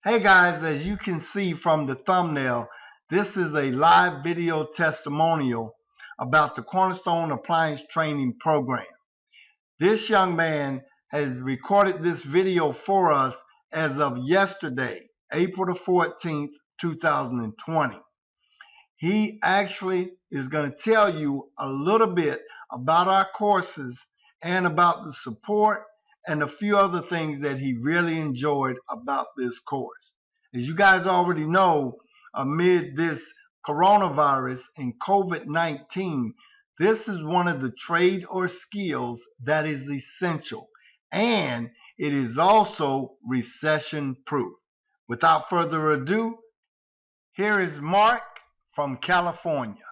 Hey guys, as you can see from the thumbnail, this is a live video testimonial about the Cornerstone Appliance Training Program. This young man has recorded this video for us as of yesterday, April the 14th, 2020. He actually is going to tell you a little bit about our courses and about the support and a few other things that he really enjoyed about this course. As you guys already know, amid this coronavirus and COVID-19, this is one of the trade or skills that is essential, and it is also recession proof. Without further ado, here is Mark from California.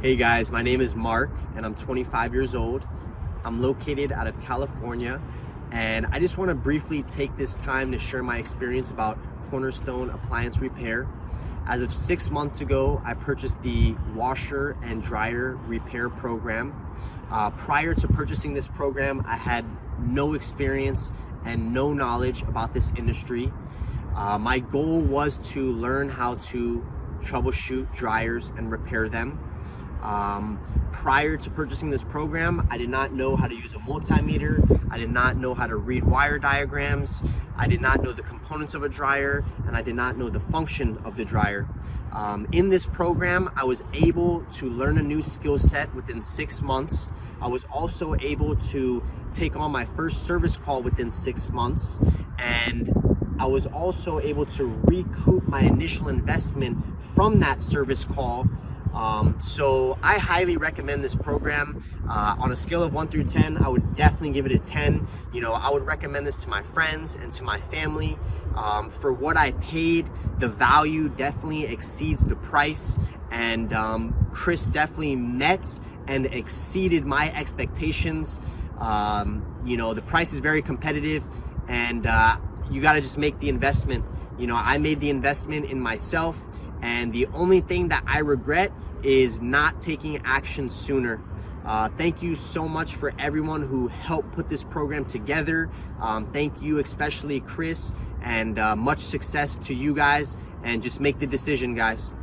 Hey guys, my name is Mark and I'm 25 years old. I'm located out of California, and I just want to briefly take this time to share my experience about Cornerstone Appliance Repair. As of 6 months ago, I purchased the washer and dryer repair program. Prior to purchasing this program, I had no experience and no knowledge about this industry. My goal was to learn how to troubleshoot dryers and repair them. Prior to purchasing this program, I did not know how to use a multimeter. I did not know how to read wire diagrams. I did not know the components of a dryer, and I did not know the function of the dryer. In this program, I was able to learn a new skill set within 6 months. I was also able to take on my first service call within 6 months, and I was also able to recoup my initial investment from that service call. So I highly recommend this program. On a scale of 1 through 10, I would definitely give it a 10. You know, I would recommend this to my friends and to my family. For what I paid, the value definitely exceeds the price, and Chris definitely met and exceeded my expectations. You know, the price is very competitive, and you got to just make the investment. You know, I made the investment in myself, and the only thing that I regret is not taking action sooner. Thank you so much for everyone who helped put this program together. Thank you, especially Chris, and much success to you guys, and just make the decision, guys.